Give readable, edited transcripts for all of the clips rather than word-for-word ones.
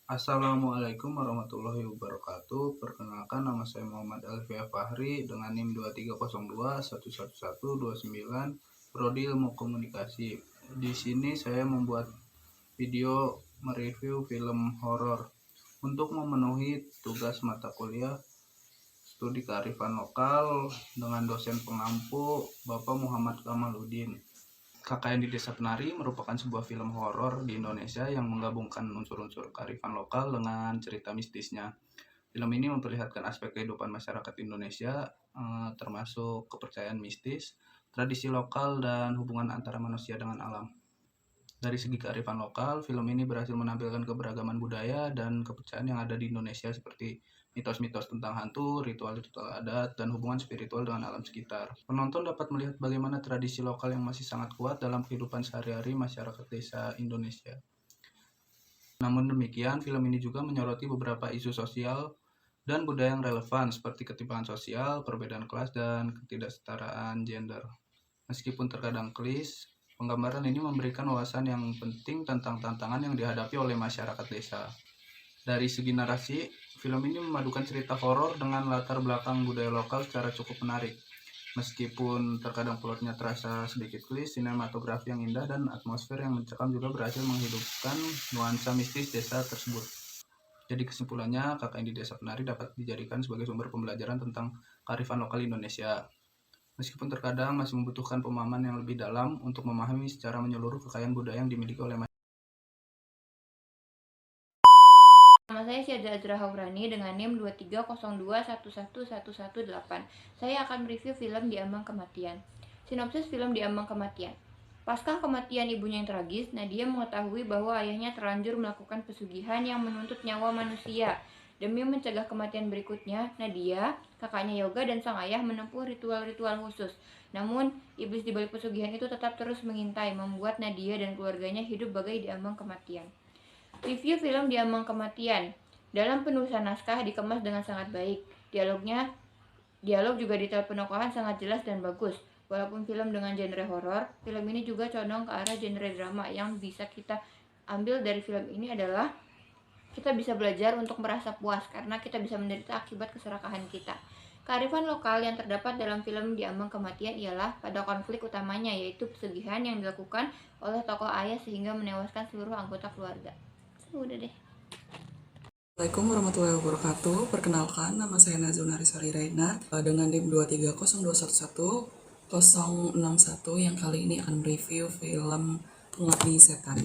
Assalamualaikum warahmatullahi wabarakatuh. Perkenalkan, nama saya Muhammad Alfia Fahri dengan NIM 2302111129, Prodi Ilmu Komunikasi. Di sini saya membuat video mereview film horor untuk memenuhi tugas mata kuliah studi kearifan lokal dengan dosen pengampu Bapak Muhammad Kamaludin. KKN di Desa Penari merupakan sebuah film horor di Indonesia yang menggabungkan unsur-unsur kearifan lokal dengan cerita mistisnya. Film ini memperlihatkan aspek kehidupan masyarakat Indonesia, termasuk kepercayaan mistis, tradisi lokal, dan hubungan antara manusia dengan alam. Dari segi kearifan lokal, film ini berhasil menampilkan keberagaman budaya dan kepercayaan yang ada di Indonesia seperti mitos-mitos tentang hantu, ritual-ritual adat, dan hubungan spiritual dengan alam sekitar. Penonton dapat melihat bagaimana tradisi lokal yang masih sangat kuat dalam kehidupan sehari-hari masyarakat desa Indonesia. Namun demikian, film ini juga menyoroti beberapa isu sosial dan budaya yang relevan seperti ketimpangan sosial, perbedaan kelas, dan ketidaksetaraan gender. Meskipun terkadang klise, penggambaran ini memberikan wawasan yang penting tentang tantangan yang dihadapi oleh masyarakat desa. Dari segi narasi, film ini memadukan cerita horor dengan latar belakang budaya lokal secara cukup menarik. Meskipun terkadang plotnya terasa sedikit klise, sinematografi yang indah dan atmosfer yang mencekam juga berhasil menghidupkan nuansa mistis desa tersebut. Jadi kesimpulannya, KKN di Desa Penari dapat dijadikan sebagai sumber pembelajaran tentang kearifan lokal Indonesia. Meskipun terkadang masih membutuhkan pemahaman yang lebih dalam untuk memahami secara menyeluruh kekayaan budaya yang dimiliki oleh masyarakat. Nama saya Syahda Azra Haurani dengan NIM 230211118. Saya akan mereview film Di Ambang Kematian. Sinopsis film Di Ambang Kematian. Pasca kematian ibunya yang tragis, Nadia mengetahui bahwa ayahnya terlanjur melakukan pesugihan yang menuntut nyawa manusia. Demi mencegah kematian berikutnya, Nadia, kakaknya Yoga, dan sang ayah menempuh ritual-ritual khusus. Namun, iblis di balik pesugihan itu tetap terus mengintai, membuat Nadia dan keluarganya hidup bagai di ambang kematian. Review film Di Ambang Kematian. Dalam penulisan naskah dikemas dengan sangat baik. Dialog juga detail penokohan sangat jelas dan bagus. Walaupun film dengan genre horor, film ini juga condong ke arah genre drama. Yang bisa kita ambil dari film ini adalah kita bisa belajar untuk merasa puas karena kita bisa menderita akibat keserakahan kita. Kearifan lokal yang terdapat dalam film Di Ambang Kematian ialah pada konflik utamanya, yaitu pesugihan yang dilakukan oleh tokoh ayah sehingga menewaskan seluruh anggota keluarga. Udah deh. Assalamualaikum warahmatullahi wabarakatuh. Perkenalkan, nama saya Nazuna Rizali Reina dengan NIM 230211061 yang kali ini akan mereview film Pengabdi Setan.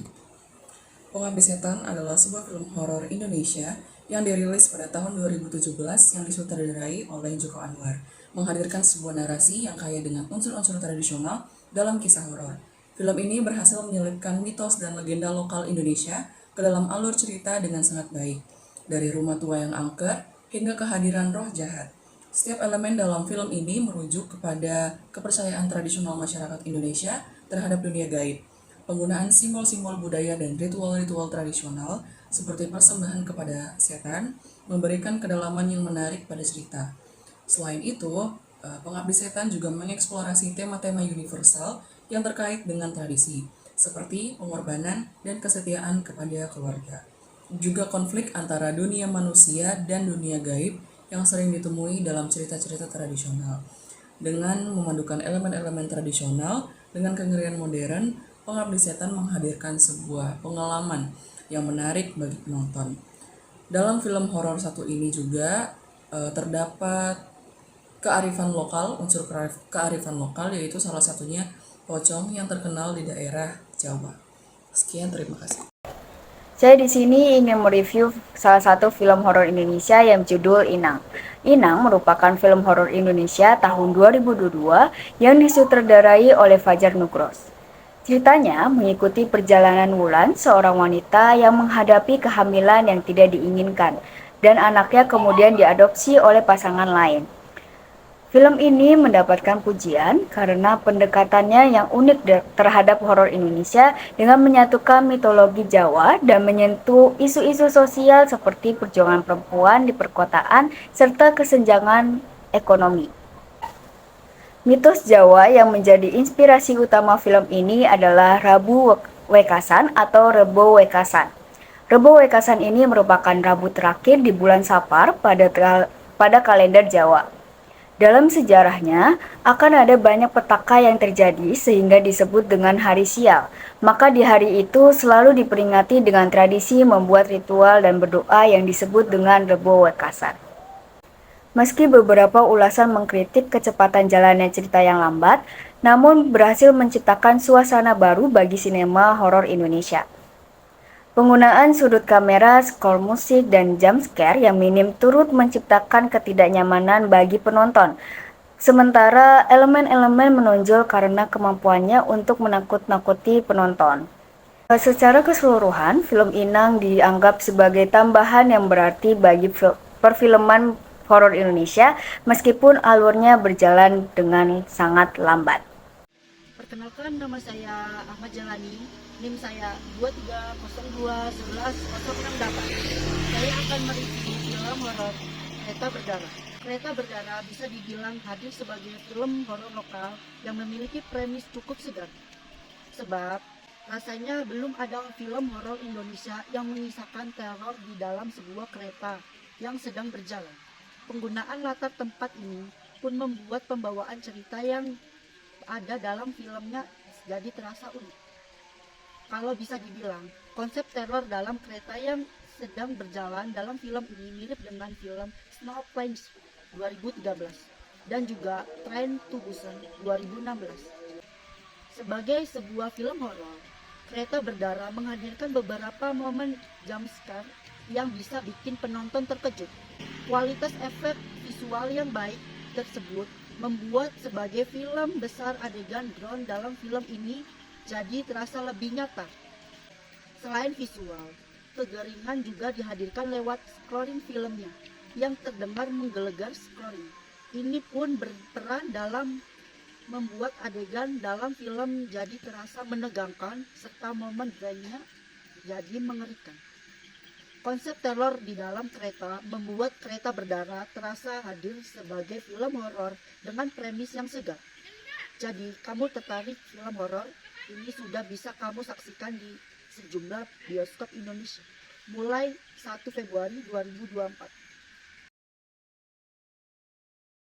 Pengabdi Setan adalah sebuah film horor Indonesia yang dirilis pada tahun 2017 yang disutradarai oleh Joko Anwar, menghadirkan sebuah narasi yang kaya dengan unsur-unsur tradisional dalam kisah horor. Film ini berhasil menyelipkan mitos dan legenda lokal Indonesia ke dalam alur cerita dengan sangat baik, dari rumah tua yang angker hingga kehadiran roh jahat. Setiap elemen dalam film ini merujuk kepada kepercayaan tradisional masyarakat Indonesia terhadap dunia gaib. Penggunaan simbol-simbol budaya dan ritual-ritual tradisional seperti persembahan kepada setan memberikan kedalaman yang menarik pada cerita. Selain itu, Pengabdi Setan juga mengeksplorasi tema-tema universal yang terkait dengan tradisi, seperti pengorbanan dan kesetiaan kepada keluarga. Juga konflik antara dunia manusia dan dunia gaib yang sering ditemui dalam cerita-cerita tradisional. Dengan memadukan elemen-elemen tradisional dengan kengerian modern, Pengabdi Setan menghadirkan sebuah pengalaman yang menarik bagi penonton. Dalam film horor satu ini juga terdapat kearifan lokal, unsur kearifan lokal, yaitu salah satunya pocong yang terkenal di daerah Jawa. Sekian, terima kasih. Saya di sini ingin mereview salah satu film horor Indonesia yang berjudul Inang. Inang merupakan film horor Indonesia tahun 2022 yang disutradarai oleh Fajar Nugros. Ceritanya mengikuti perjalanan Wulan, seorang wanita yang menghadapi kehamilan yang tidak diinginkan, dan anaknya kemudian diadopsi oleh pasangan lain. Film ini mendapatkan pujian karena pendekatannya yang unik terhadap horor Indonesia dengan menyatukan mitologi Jawa dan menyentuh isu-isu sosial seperti perjuangan perempuan di perkotaan serta kesenjangan ekonomi. Mitos Jawa yang menjadi inspirasi utama film ini adalah Rabu Wekasan atau Rebo Wekasan. Rebo Wekasan ini merupakan Rabu terakhir di bulan Sapar pada kalender Jawa. Dalam sejarahnya, akan ada banyak petaka yang terjadi sehingga disebut dengan hari sial. Maka di hari itu selalu diperingati dengan tradisi membuat ritual dan berdoa yang disebut dengan Rebo Wekasan. Meski beberapa ulasan mengkritik kecepatan jalannya cerita yang lambat, namun berhasil menciptakan suasana baru bagi sinema horor Indonesia. Penggunaan sudut kamera, skor musik, dan jump scare yang minim turut menciptakan ketidaknyamanan bagi penonton. Sementara elemen-elemen menonjol karena kemampuannya untuk menakut-nakuti penonton. Secara keseluruhan, film Inang dianggap sebagai tambahan yang berarti bagi perfilman horor Indonesia, meskipun alurnya berjalan dengan sangat lambat. Perkenalkan, nama saya Ahmad Jalani, NIM saya 2302110668. Saya akan mereview film horor Kereta Berdarah. Kereta Berdarah bisa dibilang hadir sebagai film horor lokal yang memiliki premis cukup segar. Sebab rasanya belum ada film horor Indonesia yang mengisahkan teror di dalam sebuah kereta yang sedang berjalan. Penggunaan latar tempat ini pun membuat pembawaan cerita yang ada dalam filmnya jadi terasa unik. Kalau bisa dibilang, konsep teror dalam kereta yang sedang berjalan dalam film ini mirip dengan film Snow Plains 2013 dan juga Train to Busan 2016. Sebagai sebuah film horor, Kereta Berdarah menghadirkan beberapa momen jump scare yang bisa bikin penonton terkejut. Kualitas efek visual yang baik tersebut membuat sebagai film besar adegan drone dalam film ini jadi terasa lebih nyata. Selain visual, kegeringan juga dihadirkan lewat scoring filmnya yang terdengar menggelegar scoring. Ini pun berperan dalam membuat adegan dalam film jadi terasa menegangkan serta momen drone-nya jadi mengerikan. Konsep teror di dalam kereta membuat Kereta Berdarah terasa hadir sebagai film horor dengan premis yang segar. Jadi, kamu tertarik film horor? Ini sudah bisa kamu saksikan di sejumlah bioskop Indonesia mulai 1 Februari 2024.